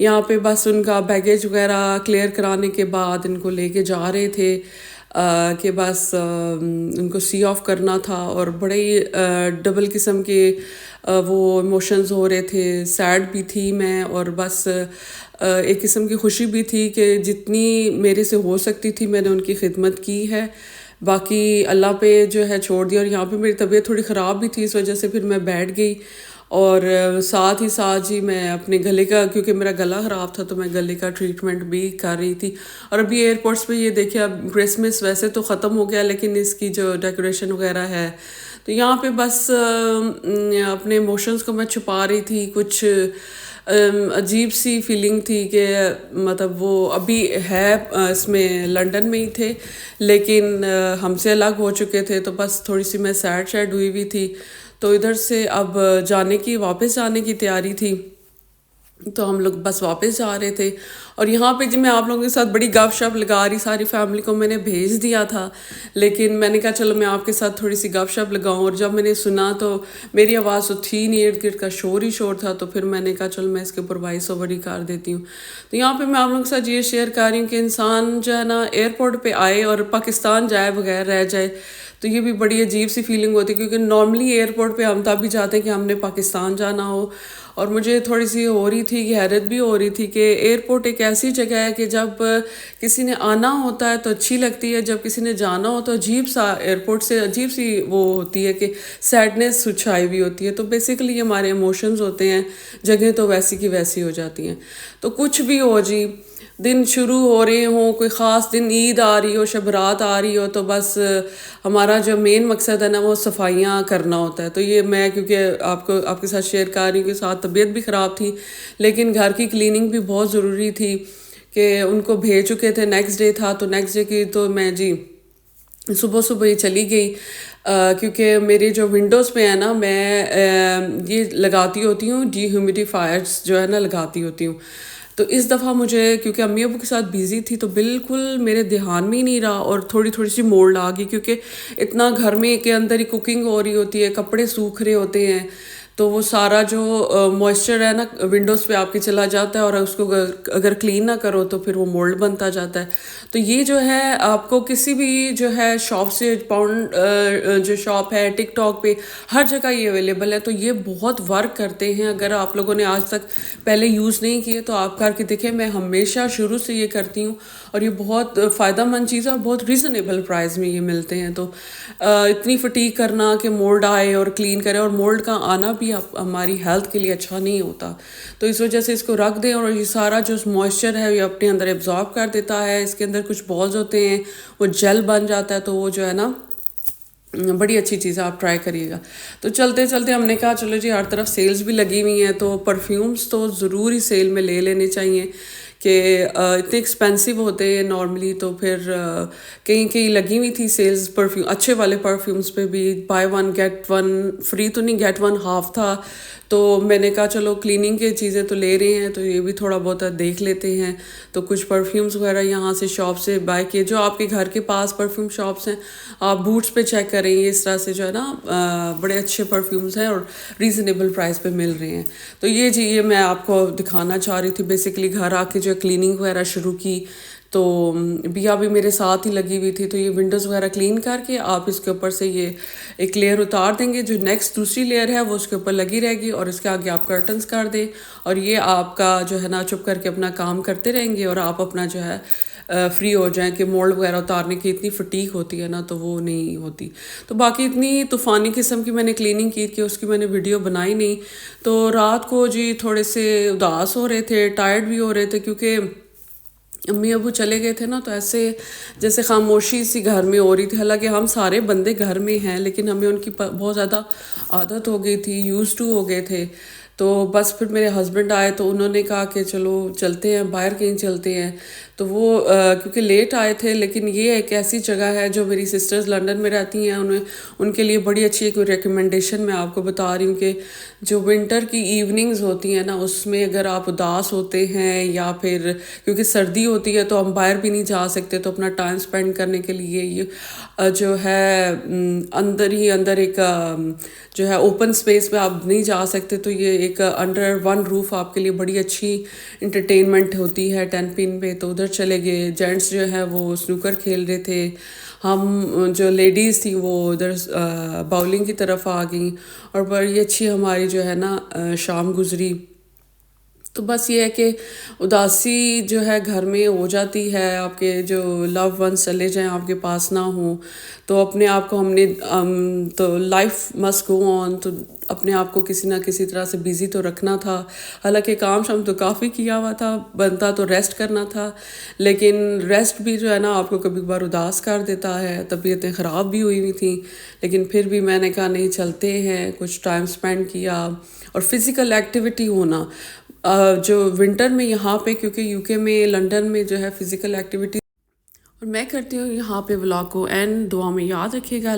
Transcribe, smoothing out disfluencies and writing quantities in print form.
یہاں پہ بس ان کا بیگیج وغیرہ کلیئر کرانے کے بعد ان کو لے کے جا رہے تھے کہ بس ان کو سی آف کرنا تھا، اور بڑے ہی ڈبل قسم کے وہ ایموشنز ہو رہے تھے. سیڈ بھی تھی میں، اور بس ایک قسم کی خوشی بھی تھی کہ جتنی میرے سے ہو سکتی تھی میں نے ان کی خدمت کی ہے، باقی اللہ پہ جو ہے چھوڑ دیا. اور یہاں پہ میری طبیعت تھوڑی خراب بھی تھی، اس وجہ سے پھر میں بیٹھ گئی، اور ساتھ ہی ساتھ جی میں اپنے گلے کا، کیونکہ میرا گلا خراب تھا تو میں گلے کا ٹریٹمنٹ بھی کر رہی تھی. اور ابھی ایئرپورٹس پہ یہ دیکھیں، اب کرسمس ویسے تو ختم ہو گیا لیکن اس کی جو ڈیکوریشن وغیرہ ہے، تو یہاں پہ بس اپنے ایموشنس کو میں چھپا رہی تھی. کچھ عجیب سی فیلنگ تھی کہ مطلب وہ ابھی ہے اس میں لنڈن میں ہی تھے لیکن ہم سے الگ ہو چکے تھے، تو بس تھوڑی سی میں سیڈ ہوئی ہوئی تھی. تو ادھر سے اب واپس جانے کی تیاری تھی، تو ہم لوگ بس واپس جا رہے تھے. اور یہاں پہ جی میں آپ لوگوں کے ساتھ بڑی گپ شپ لگا رہی، ساری فیملی کو میں نے بھیج دیا تھا، لیکن میں نے کہا چلو میں آپ کے ساتھ تھوڑی سی گپ شپ لگاؤں. اور جب میں نے سنا تو میری آواز تو تھی نہیں، ارد گرد کا شور ہی شور تھا، تو پھر میں نے کہا چلو میں اس کے اوپر وائس اوور ہی کر دیتی ہوں. تو یہاں پہ میں آپ لوگوں کے ساتھ یہ شیئر کر رہی ہوں کہ انسان جو ہے نا ایئرپورٹ پہ آئے اور پاکستان جائے بغیر رہ جائے تو یہ بھی بڑی عجیب سی فیلنگ ہوتی ہے، کیونکہ نارملی ایئرپورٹ پہ ہم تب بھی جاتے ہیں کہ ہم نے پاکستان جانا ہو. اور مجھے تھوڑی سی ہو رہی تھی کہ حیرت بھی ہو رہی تھی کہ ایئرپورٹ ایک ایسی جگہ ہے کہ جب کسی نے آنا ہوتا ہے تو اچھی لگتی ہے، جب کسی نے جانا ہو تو عجیب سا ایئرپورٹ سے عجیب سی وہ ہوتی ہے کہ سیڈنس چھائی ہوئی ہوتی ہے. تو بیسیکلی یہ ہمارے ایموشنز ہوتے ہیں، جگہیں تو ویسی کی ویسی ہو جاتی ہیں. تو کچھ بھی ہو جی، دن شروع ہو رہے ہوں، کوئی خاص دن عید آ رہی ہو، شب رات آ رہی ہو، تو بس ہمارا جو مین مقصد ہے نا وہ صفائیاں کرنا ہوتا ہے. تو یہ میں کیونکہ آپ کے ساتھ شیئر کر رہی ہوں کہ ساتھ طبیعت بھی خراب تھی لیکن گھر کی کلیننگ بھی بہت ضروری تھی کہ ان کو بھیج چکے تھے. نیکسٹ ڈے تھا، تو نیکسٹ ڈے کی تو میں جی صبح ہی چلی گئی، کیونکہ میرے جو ونڈوز پہ ہے نا میں یہ لگاتی ہوتی ہوں ڈی ہیومیڈیفائرس جو ہے نا لگاتی ہوتی ہوں. تو اس دفعہ مجھے کیونکہ امی ابو کے ساتھ بیزی تھی تو بالکل میرے دھیان میں ہی نہیں رہا، اور تھوڑی سی مولڈ آ گئی، کیونکہ اتنا گھر میں کے اندر ہی کوکنگ ہو رہی ہوتی ہے، کپڑے سوکھ رہے ہوتے ہیں، تو وہ سارا جو موئسچر ہے نا ونڈوز پہ آپ کے چلا جاتا ہے، اور اس کو اگر کلین نہ کرو تو پھر وہ مولڈ بنتا جاتا ہے. تو یہ جو ہے آپ کو کسی بھی جو ہے شاپ سے، پاؤنڈ جو شاپ ہے ٹک ٹاک پہ ہر جگہ یہ اویلیبل ہے. تو یہ بہت ورک کرتے ہیں، اگر آپ لوگوں نے آج تک پہلے یوز نہیں کیے تو آپ کر کے دیکھیں. میں ہمیشہ شروع سے یہ کرتی ہوں، اور یہ بہت فائدہ مند چیز ہے اور بہت ریزنیبل پرائز میں یہ ملتے ہیں. تو اتنی فٹیگ کرنا کہ مولڈ آئے اور کلین کرے، اور مولڈ کا آنا بھی ہماری ہیلتھ کے لیے اچھا نہیں ہوتا، تو اس وجہ سے اس کو رکھ دیں. اور یہ سارا جو موئسچر ہے یہ اپنے اندر ایبزارب کر دیتا ہے. اس کے اندر کچھ بالز ہوتے ہیں، وہ جیل بن جاتا ہے، تو وہ جو ہے نا بڑی اچھی چیز ہے، آپ ٹرائی کریے گا. تو چلتے ہم نے کہا چلو جی ہر طرف سیلز بھی لگی ہوئی ہیں تو پرفیومز تو ضروری سیل میں لے لینے چاہیے کہ اتنے ایکسپینسو ہوتے ہیں نارملی. تو پھر کہیں لگی ہوئی تھی سیلز پرفیوم، اچھے والے پرفیومز پہ بھی buy one get one free تو نہیں، گیٹ ون ہاف تھا. تو میں نے کہا چلو کلیننگ کی چیزیں تو لے رہے ہیں تو یہ بھی تھوڑا بہت دیکھ لیتے ہیں. تو کچھ پرفیومز وغیرہ یہاں سے شاپ سے بائی کیے، جو آپ کے گھر کے پاس پرفیوم شاپس ہیں آپ بوٹس پہ چیک کریں، یہ اس طرح سے جو ہے نا بڑے اچھے پرفیومز ہیں اور ریزنیبل پرائز پہ مل رہے ہیں. تو یہ جی یہ میں آپ کو دکھانا چاہ رہی تھی. بیسیکلی گھر آ کے جو کلیننگ وغیرہ شروع کی، تو بیا بھی میرے ساتھ ہی لگی ہوئی تھی. تو یہ ونڈوز وغیرہ کلین کر کے آپ اس کے اوپر سے یہ ایک لیئر اتار دیں گے، جو نیکسٹ دوسری لیئر ہے وہ اس کے اوپر لگی رہے گی، اور اس کے آگے آپ کرٹنس کر دیں، اور یہ آپ کا جو ہے نا چپ کر کے اپنا کام کرتے رہیں گے، اور آپ اپنا جو ہے فری ہو جائیں کہ مولڈ وغیرہ اتارنے کی اتنی فٹیگ ہوتی ہے نا تو وہ نہیں ہوتی. تو باقی اتنی طوفانی قسم کی میں نے کلیننگ کی کہ اس کی میں نے ویڈیو بنائی نہیں. تو رات کو جی تھوڑے سے اداس ہو رہے تھے، ٹائرڈ بھی ہو رہے تھے، کیونکہ امی ابو چلے گئے تھے نا، تو ایسے جیسے خاموشی سی گھر میں ہو رہی تھی. حالانکہ ہم سارے بندے گھر میں ہیں لیکن ہمیں ان کی بہت زیادہ عادت ہو گئی تھی، یوز ٹو ہو گئے تھے. تو بس پھر میرے ہسبینڈ آئے تو انہوں نے کہا کہ چلو چلتے ہیں باہر، کہیں چلتے ہیں. تو وہ کیونکہ لیٹ آئے تھے، لیکن یہ ایک ایسی جگہ ہے جو میری سسٹرز لنڈن میں رہتی ہیں، ان کے لیے بڑی اچھی ایک ریکمنڈیشن میں آپ کو بتا رہی ہوں کہ جو ونٹر کی ایوننگز ہوتی ہیں نا اس میں اگر آپ اداس ہوتے ہیں یا پھر کیونکہ سردی ہوتی ہے تو ہم باہر بھی نہیں جا سکتے، تو اپنا ٹائم اسپینڈ کرنے کے لیے یہ جو ہے اندر ہی اندر ایک جو ہے اوپن اسپیس پہ آپ نہیں جا سکتے، تو یہ ایک انڈر ون روف آپ کے لیے بڑی اچھی انٹرٹینمنٹ ہوتی ہے 10 پن پہ، تو ادھر چلے گئے. جینٹس جو ہے وہ سنوکر کھیل رہے تھے، ہم جو لیڈیز تھیں وہ ادھر باؤلنگ کی طرف آ گئیں، اور بڑی اچھی ہماری جو ہے نا شام گزری. تو بس یہ ہے کہ اداسی جو ہے گھر میں ہو جاتی ہے، آپ کے جو لو ونس چلے جائیں آپ کے پاس نہ ہوں، تو اپنے آپ کو ہم نے تو لائف مسٹ گو آن، تو اپنے آپ کو کسی نہ کسی طرح سے بیزی تو رکھنا تھا. حالانکہ کام شام تو کافی کیا ہوا تھا، بنتا تو ریسٹ کرنا تھا، لیکن ریسٹ بھی جو ہے نا آپ کو کبھی کبھار اداس کر دیتا ہے. طبیعتیں خراب بھی ہوئی تھیں، لیکن پھر بھی میں نے کہا نہیں چلتے ہیں، کچھ ٹائم اسپینڈ کیا. اور فزیکل ایکٹیویٹی ہونا جو ونٹر میں یہاں پہ، کیونکہ یو کے میں لنڈن میں جو ہے فزیکل ایکٹیویٹی، اور میں کرتی ہوں یہاں پہ ولاگ کو اینڈ دعا میں یاد رکھیے گا.